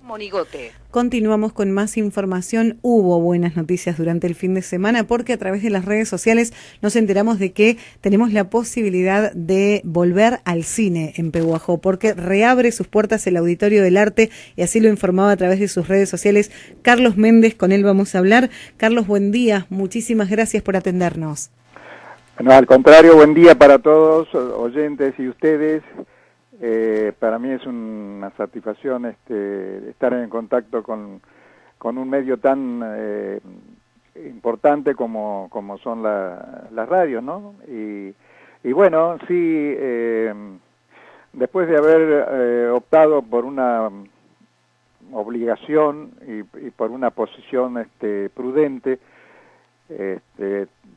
Monigote. Continuamos con más información. Hubo buenas noticias durante el fin de semana porque a través de las redes sociales nos enteramos de que tenemos la posibilidad de volver al cine en Pehuajó, porque reabre sus puertas el Auditorio del Arte, y así lo informaba a través de sus redes sociales Carlos Méndez. Con él vamos a hablar. Carlos, buen día. Muchísimas gracias por atendernos. No, al contrario, buen día para todos, oyentes y ustedes. Para mí es una satisfacción estar en contacto con un medio tan importante como son las radios, ¿no? Y bueno, sí, después de haber optado por una obligación y por una posición prudente,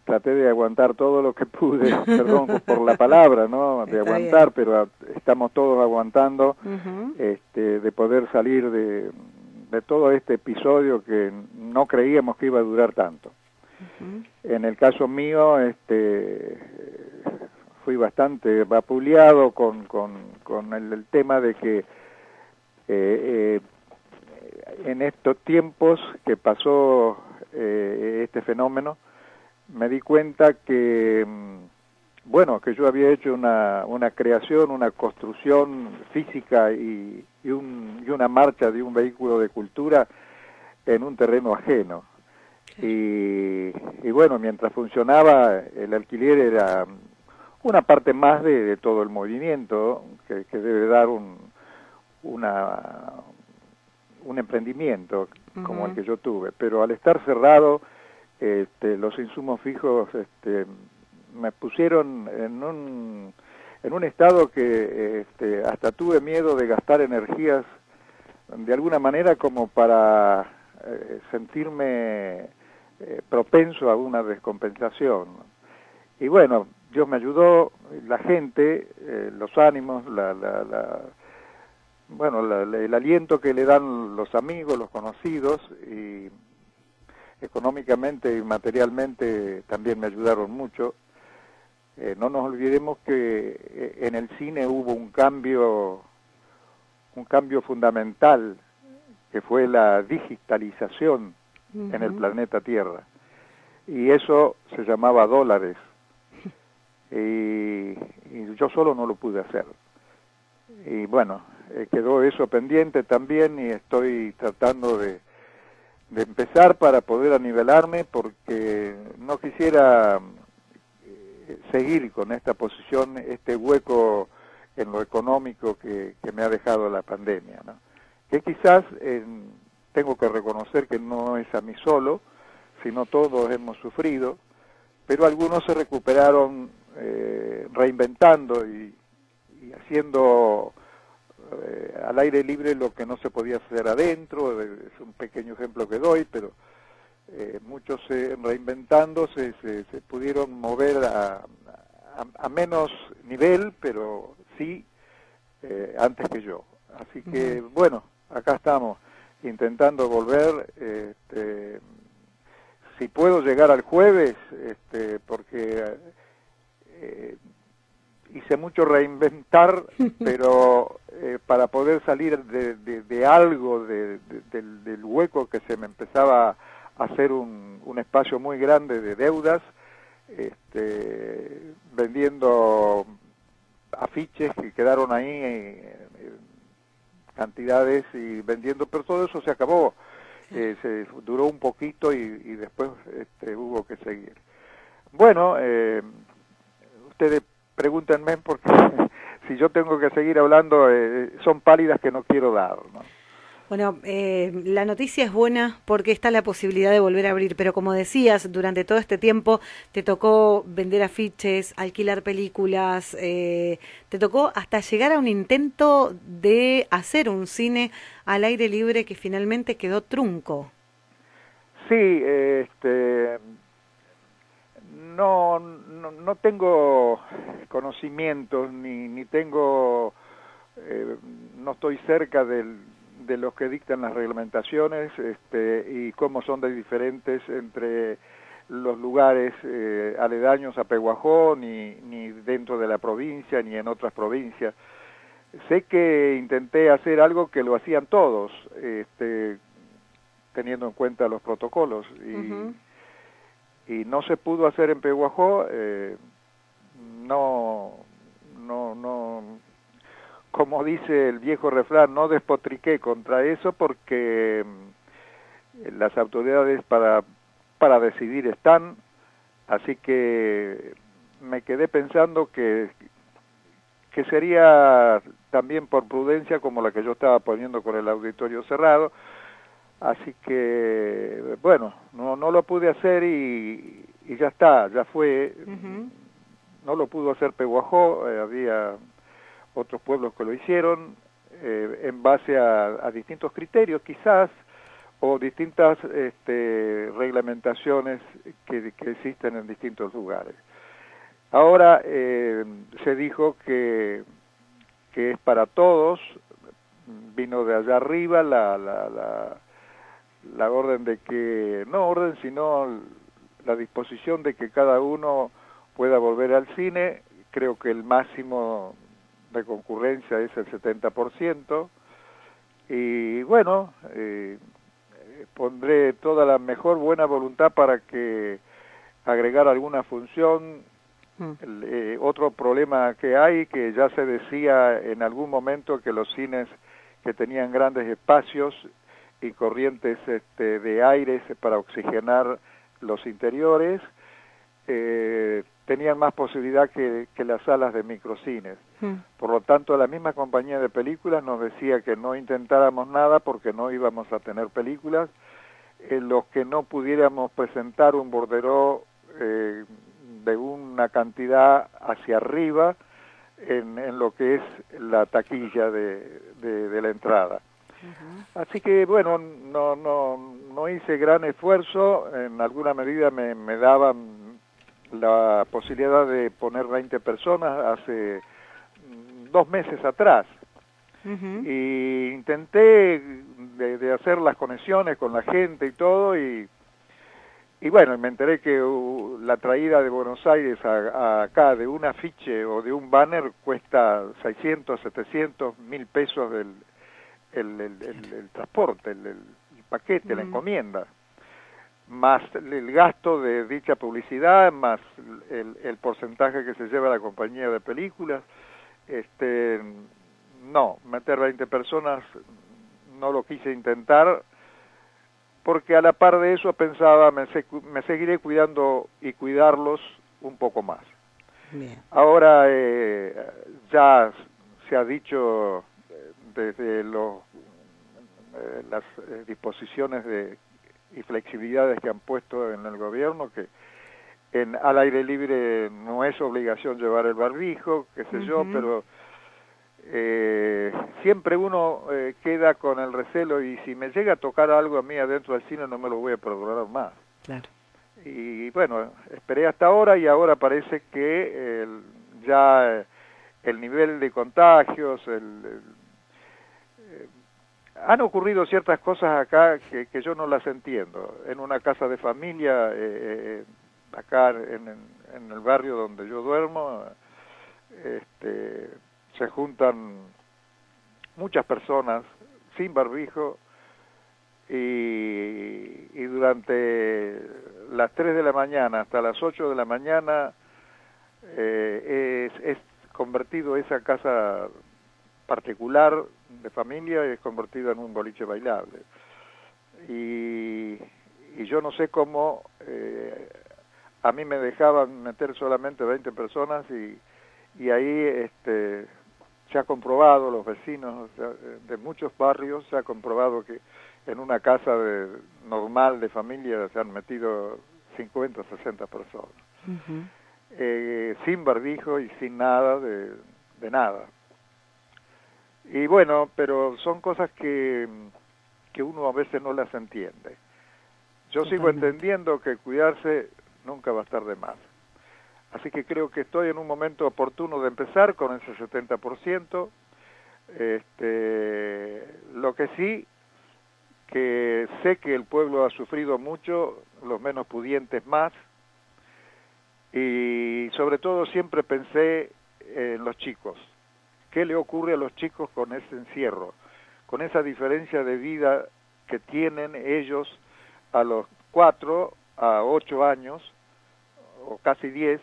traté de aguantar todo lo que pude, perdón por la palabra, ¿no? De Está aguantar, bien. pero estamos todos aguantando, Uh-huh. de poder salir de todo este episodio que no creíamos que iba a durar tanto. Uh-huh. En el caso mío, fui bastante vapuleado con el tema de que en estos tiempos que pasó este fenómeno, me di cuenta que, bueno, que yo había hecho una creación, una construcción física y una marcha de un vehículo de cultura en un terreno ajeno. Y bueno, mientras funcionaba, el alquiler era una parte más de todo el movimiento que debe dar un emprendimiento como el que yo tuve, pero al estar cerrado, los insumos fijos me pusieron en un estado que hasta tuve miedo de gastar energías de alguna manera como para sentirme propenso a una descompensación. Y bueno, Dios me ayudó, la gente, los ánimos, el aliento que le dan los amigos, los conocidos, y económicamente y materialmente también me ayudaron mucho. No nos olvidemos que en el cine hubo un cambio fundamental, que fue la digitalización en el planeta Tierra, y eso se llamaba dólares, y yo solo no lo pude hacer. Y bueno, quedó eso pendiente también, y estoy tratando de empezar para poder anivelarme, porque no quisiera seguir con esta posición, este hueco en lo económico que me ha dejado la pandemia, ¿no? Que quizás tengo que reconocer que no es a mí solo, sino todos hemos sufrido, pero algunos se recuperaron reinventando y haciendo al aire libre lo que no se podía hacer adentro. Es un pequeño ejemplo que doy, pero muchos reinventando se pudieron mover a menos nivel, pero sí antes que yo. Así que bueno, acá estamos intentando volver. Si puedo llegar al jueves, porque hice mucho reinventar, pero para poder salir de algo, del hueco que se me empezaba a hacer un espacio muy grande de deudas, vendiendo afiches que quedaron ahí, cantidades, y vendiendo, pero todo eso se acabó. Se duró un poquito y después hubo que seguir. Bueno, ustedes pregúntenme porque si yo tengo que seguir hablando, son pálidas que no quiero dar, ¿no? Bueno, la noticia es buena porque está la posibilidad de volver a abrir, pero como decías, durante todo este tiempo te tocó vender afiches, alquilar películas, te tocó hasta llegar a un intento de hacer un cine al aire libre que finalmente quedó trunco. Sí, no tengo conocimientos ni tengo, no estoy cerca de los que dictan las reglamentaciones, y cómo son de diferentes entre los lugares aledaños a Pehuajó, ni dentro de la provincia, ni en otras provincias. sé que intenté hacer algo que lo hacían todos, teniendo en cuenta los protocolos, y no se pudo hacer en Pehuajó. No, como dice el viejo refrán, no despotriqué contra eso, porque las autoridades para decidir están, así que me quedé pensando que sería también por prudencia como la que yo estaba poniendo con el auditorio cerrado, así que bueno, no lo pude hacer y ya está, ya fue. No lo pudo hacer Pehuajó, había otros pueblos que lo hicieron en base a distintos criterios quizás, o distintas reglamentaciones que existen en distintos lugares. Ahora se dijo que es para todos, vino de allá arriba la orden de que, no orden, sino la disposición de que cada uno pueda volver al cine. Creo que el máximo de concurrencia es el 70%, y bueno, pondré toda la mejor buena voluntad para que agregar alguna función. Otro problema que hay, que ya se decía en algún momento, que los cines que tenían grandes espacios y corrientes de aire para oxigenar los interiores, tenían más posibilidad que las salas de microcines. Por lo tanto, la misma compañía de películas nos decía que no intentáramos nada porque no íbamos a tener películas. Los que no pudiéramos presentar un borderó de una cantidad hacia arriba en lo que es la taquilla de la entrada. Así que bueno, no hice gran esfuerzo. En alguna medida me daban la posibilidad de poner 20 personas hace 2 meses atrás, y intenté de hacer las conexiones con la gente y todo, y bueno, me enteré que la traída de Buenos Aires acá de un afiche o de un banner cuesta 600, 700, 1.000 pesos el transporte, el paquete, la encomienda, más el gasto de dicha publicidad, más el porcentaje que se lleva la compañía de películas. No, meter 20 personas no lo quise intentar, porque a la par de eso pensaba, me seguiré cuidando y cuidarlos un poco más. Bien. Ahora ya se ha dicho desde las disposiciones y flexibilidades que han puesto en el gobierno, que al aire libre no es obligación llevar el barbijo, qué sé yo, pero siempre uno queda con el recelo, y si me llega a tocar algo a mí adentro del cine no me lo voy a perdonar más. Claro. Y bueno, esperé hasta ahora, y ahora parece que ya el nivel de contagios, han ocurrido ciertas cosas acá que yo no las entiendo. En una casa de familia, acá en el barrio donde yo duermo, se juntan muchas personas sin barbijo, y durante las 3 de la mañana hasta las 8 de la mañana es convertido esa casa particular de familia, es convertida en un boliche bailable. Y yo no sé cómo a mí me dejaban meter solamente 20 personas, y ahí se ha comprobado, los vecinos de muchos barrios, se ha comprobado que en una casa normal de familia se han metido 50 o 60 personas, sin barbijo y sin nada de nada. Y bueno, pero son cosas que uno a veces no las entiende. Yo sigo entendiendo que cuidarse nunca va a estar de más. Así que creo que estoy en un momento oportuno de empezar con ese 70%. Lo que sí, que sé que el pueblo ha sufrido mucho, los menos pudientes más, y sobre todo siempre pensé en los chicos, qué le ocurre a los chicos con ese encierro, con esa diferencia de vida que tienen ellos a los 4 a 8 años, o casi 10,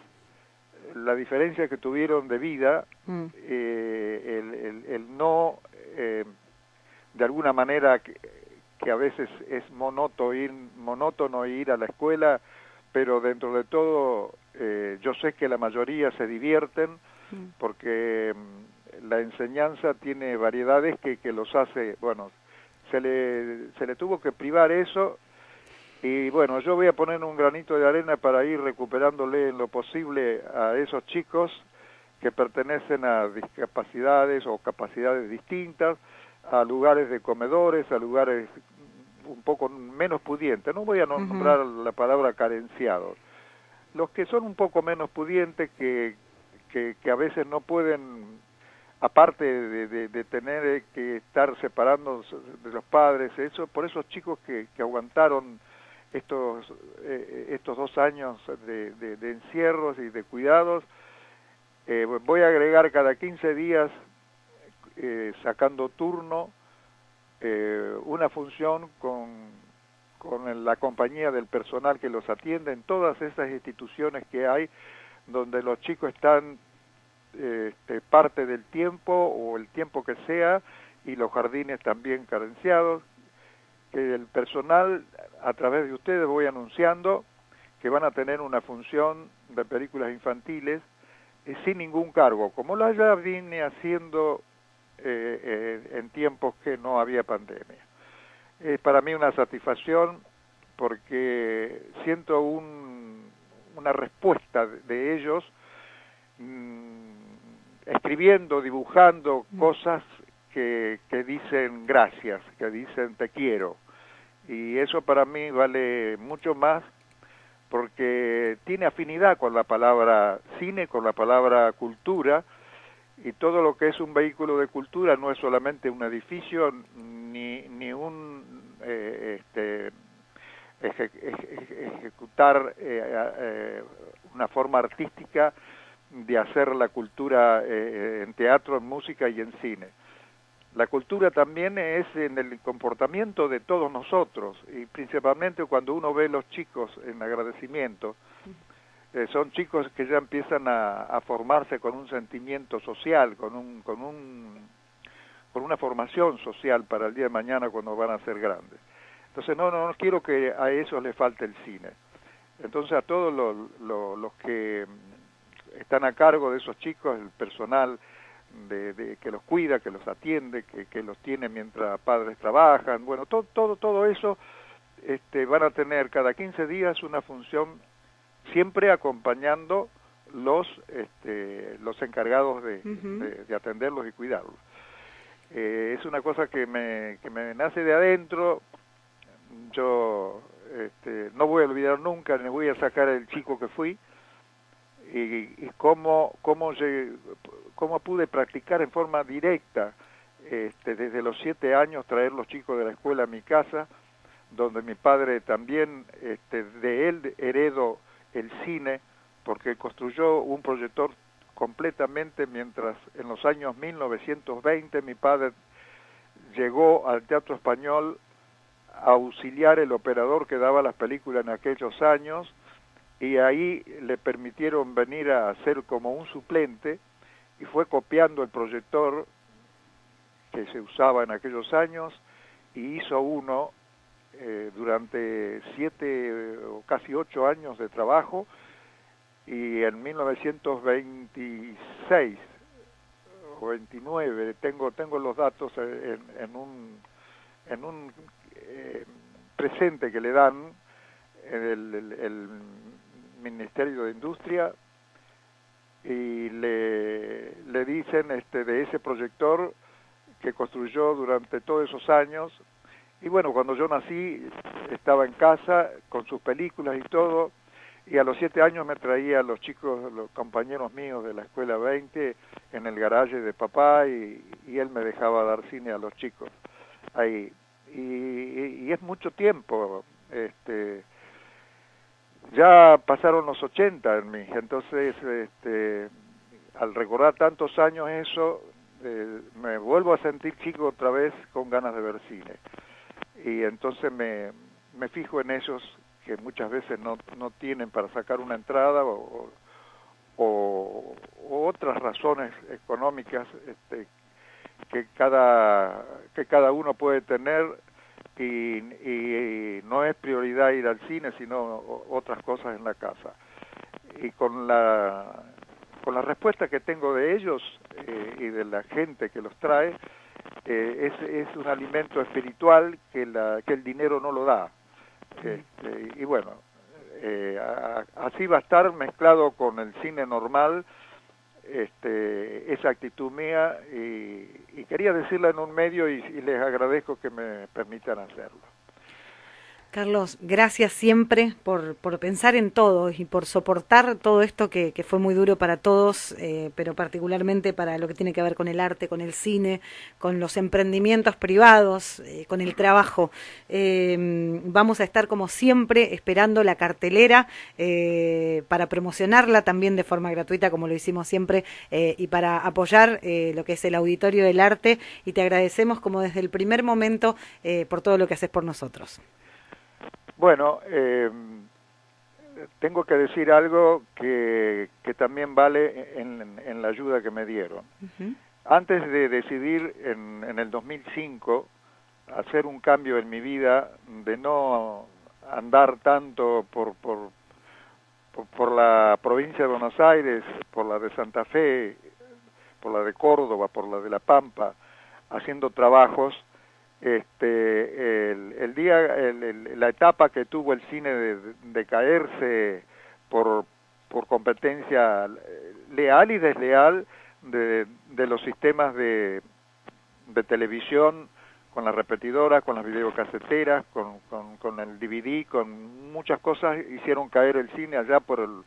la diferencia que tuvieron de vida, el no, de alguna manera, que a veces es monótono ir a la escuela, pero dentro de todo yo sé que la mayoría se divierten, porque la enseñanza tiene variedades que los hace, bueno, se le tuvo que privar eso, y bueno, yo voy a poner un granito de arena para ir recuperándole en lo posible a esos chicos que pertenecen a discapacidades o capacidades distintas, a lugares de comedores, a lugares un poco menos pudientes. No voy a nombrar la palabra carenciados. Los que son un poco menos pudientes, que a veces no pueden, aparte de tener que estar separándose de los padres, eso, por esos chicos que aguantaron estos 2 años de encierros y de cuidados, voy a agregar cada 15 días, sacando turno, una función con la compañía del personal que los atiende en todas esas instituciones que hay, donde los chicos están parte del tiempo o el tiempo que sea, y los jardines también carenciados, que el personal, a través de ustedes, voy anunciando que van a tener una función de películas infantiles sin ningún cargo, como la ya vine haciendo en tiempos que no había pandemia. Es para mí una satisfacción, porque siento una respuesta de ellos, escribiendo, dibujando cosas que dicen gracias, que dicen te quiero, y eso para mí vale mucho más, porque tiene afinidad con la palabra cine, con la palabra cultura, y todo lo que es un vehículo de cultura no es solamente un edificio ni un ejecutar una forma artística de hacer la cultura en teatro, en música y en cine. La cultura también es en el comportamiento de todos nosotros, y principalmente cuando uno ve los chicos en agradecimiento, son chicos que ya empiezan a formarse con un sentimiento social, con una formación social para el día de mañana cuando van a ser grandes. Entonces no quiero que a eso les falte el cine. Entonces a todos los que están a cargo de esos chicos, el personal que los cuida, que los atiende, que los tiene mientras padres trabajan, bueno, todo eso, van a tener cada 15 días una función, siempre acompañando los encargados de atenderlos y cuidarlos. Es una cosa que me nace de adentro. Yo no voy a olvidar nunca, ni voy a sacar el chico que fui, y cómo pude practicar en forma directa, desde los 7 años, traer los chicos de la escuela a mi casa, donde mi padre también, de él heredo el cine, porque construyó un proyector completamente, mientras en los años 1920 mi padre llegó al Teatro Español a auxiliar el operador que daba las películas en aquellos años, y ahí le permitieron venir a hacer como un suplente, y fue copiando el proyector que se usaba en aquellos años, y hizo uno durante 7 o casi 8 años de trabajo, y en 1926 o 29, tengo los datos en un presente que le dan el Ministerio de Industria, y le dicen de ese proyector que construyó durante todos esos años. Y bueno, cuando yo nací estaba en casa con sus películas y todo, y a los 7 años me traía a los chicos, los compañeros míos de la escuela 20, en el garaje de papá, y él me dejaba dar cine a los chicos ahí. Y es mucho tiempo, ya pasaron los 80 en mí, entonces al recordar tantos años eso, me vuelvo a sentir chico otra vez con ganas de ver cine. Y entonces me fijo en ellos que muchas veces no tienen para sacar una entrada o otras razones económicas que cada uno puede tener y no es prioridad ir al cine, sino otras cosas en la casa. Y con la respuesta que tengo de ellos y de la gente que los trae, es un alimento espiritual que el dinero no lo da. Y bueno, así va a estar mezclado con el cine normal, esa actitud mía, y quería decirla en un medio y les agradezco que me permitan hacerlo. Carlos, gracias siempre por pensar en todos y por soportar todo esto que fue muy duro para todos, pero particularmente para lo que tiene que ver con el arte, con el cine, con los emprendimientos privados, con el trabajo. Vamos a estar como siempre esperando la cartelera para promocionarla también de forma gratuita como lo hicimos siempre y para apoyar lo que es el Auditorio del Arte, y te agradecemos como desde el primer momento por todo lo que haces por nosotros. Bueno, tengo que decir algo que también vale en la ayuda que me dieron. Uh-huh. Antes de decidir en el 2005 hacer un cambio en mi vida, de no andar tanto por la provincia de Buenos Aires, por la de Santa Fe, por la de Córdoba, por la de La Pampa, haciendo trabajos, la etapa que tuvo el cine de caerse por competencia leal y desleal de los sistemas de televisión, con las repetidoras, con las videocaseteras, con el DVD, con muchas cosas, hicieron caer el cine allá por el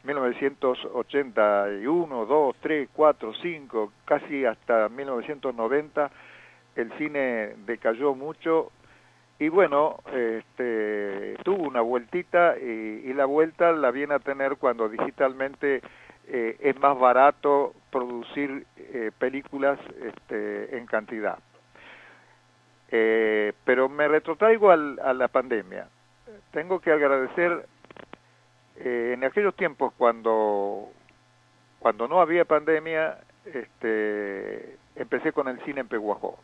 1981, 2, 3, 4, 5, casi hasta 1990, el cine decayó mucho, y bueno, tuvo una vueltita, y la vuelta la viene a tener cuando digitalmente es más barato producir películas en cantidad. Pero me retrotraigo a la pandemia. Tengo que agradecer, en aquellos tiempos cuando no había pandemia, empecé con el cine en Peguajó.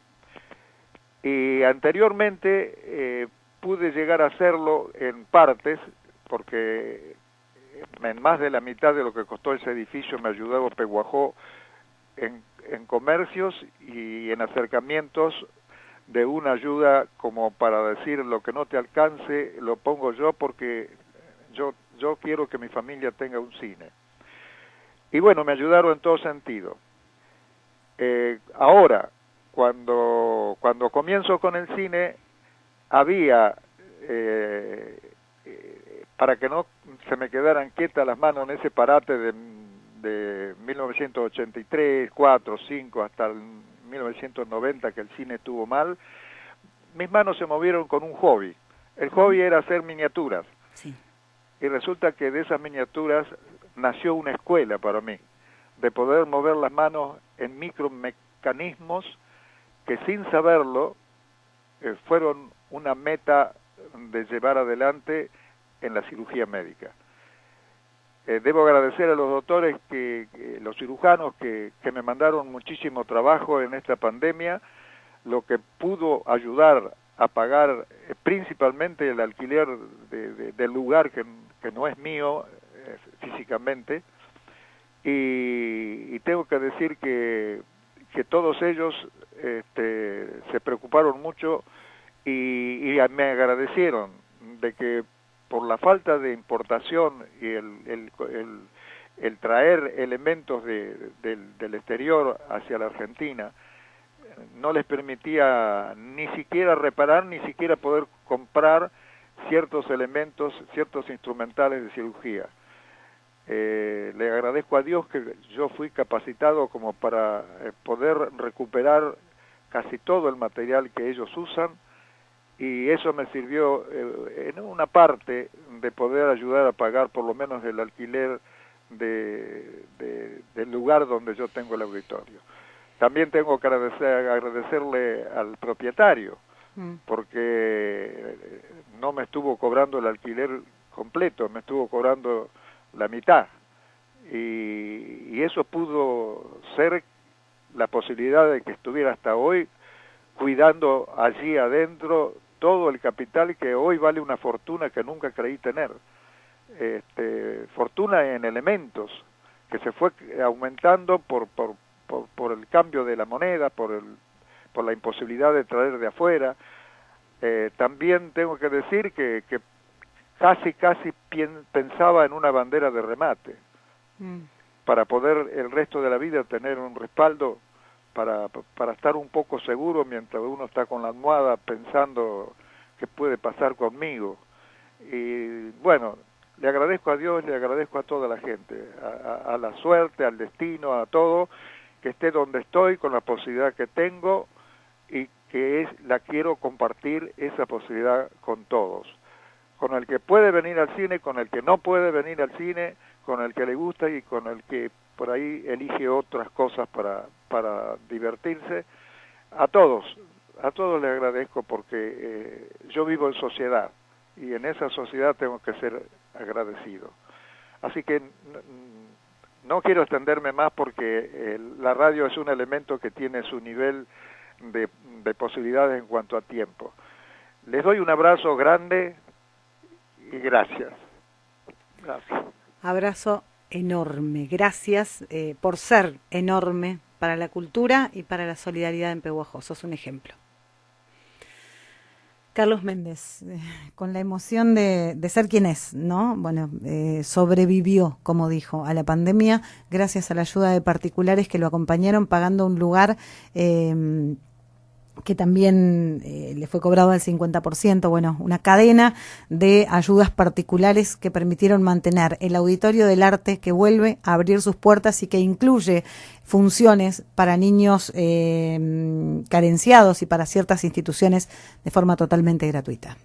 Y anteriormente pude llegar a hacerlo en partes, porque en más de la mitad de lo que costó ese edificio me ayudaba Peguajó en comercios y en acercamientos de una ayuda como para decir: lo que no te alcance lo pongo yo, porque yo quiero que mi familia tenga un cine. Y bueno, me ayudaron en todo sentido. Ahora, cuando comienzo con el cine, había, para que no se me quedaran quietas las manos en ese parate de 1983, 4, 5, hasta el 1990, que el cine estuvo mal, mis manos se movieron con un hobby. El hobby era hacer miniaturas. Sí. Y resulta que de esas miniaturas nació una escuela para mí, de poder mover las manos en micromecanismos que, sin saberlo, fueron una meta de llevar adelante en la cirugía médica. Debo agradecer a los doctores, los cirujanos que me mandaron muchísimo trabajo en esta pandemia, lo que pudo ayudar a pagar principalmente el alquiler del lugar que no es mío físicamente, y tengo que decir que todos ellos se preocuparon mucho y me agradecieron de que, por la falta de importación y el traer elementos del exterior hacia la Argentina, no les permitía ni siquiera reparar, ni siquiera poder comprar ciertos elementos, ciertos instrumentales de cirugía. Le agradezco a Dios que yo fui capacitado como para poder recuperar casi todo el material que ellos usan, y eso me sirvió en una parte de poder ayudar a pagar por lo menos el alquiler del lugar donde yo tengo el auditorio. también tengo que agradecerle al propietario, porque no me estuvo cobrando el alquiler completo, me estuvo cobrando la mitad, y eso pudo ser la posibilidad de que estuviera hasta hoy cuidando allí adentro todo el capital que hoy vale una fortuna que nunca creí tener, fortuna en elementos que se fue aumentando por el cambio de la moneda, por la imposibilidad de traer de afuera. También tengo que decir que casi pensaba en una bandera de remate, para poder el resto de la vida tener un respaldo para estar un poco seguro mientras uno está con la almohada pensando qué puede pasar conmigo. Y bueno, le agradezco a Dios, le agradezco a toda la gente, a la suerte, al destino, a todo, que esté donde estoy, con la posibilidad que tengo, y que la quiero compartir esa posibilidad con todos. Con el que puede venir al cine, con el que no puede venir al cine, con el que le gusta y con el que por ahí elige otras cosas para divertirse. A todos les agradezco, porque yo vivo en sociedad, y en esa sociedad tengo que ser agradecido. Así que no quiero extenderme más, porque la radio es un elemento que tiene su nivel de posibilidades en cuanto a tiempo. Les doy un abrazo grande y gracias. Gracias. Abrazo enorme. Gracias por ser enorme para la cultura y para la solidaridad en Pehuajó. Sos un ejemplo. Carlos Méndez, con la emoción de ser quien es, ¿no? Bueno, sobrevivió, como dijo, a la pandemia gracias a la ayuda de particulares que lo acompañaron, pagando un lugar que también le fue cobrado al 50%, bueno, una cadena de ayudas particulares que permitieron mantener el Auditorio del Arte, que vuelve a abrir sus puertas y que incluye funciones para niños carenciados y para ciertas instituciones de forma totalmente gratuita.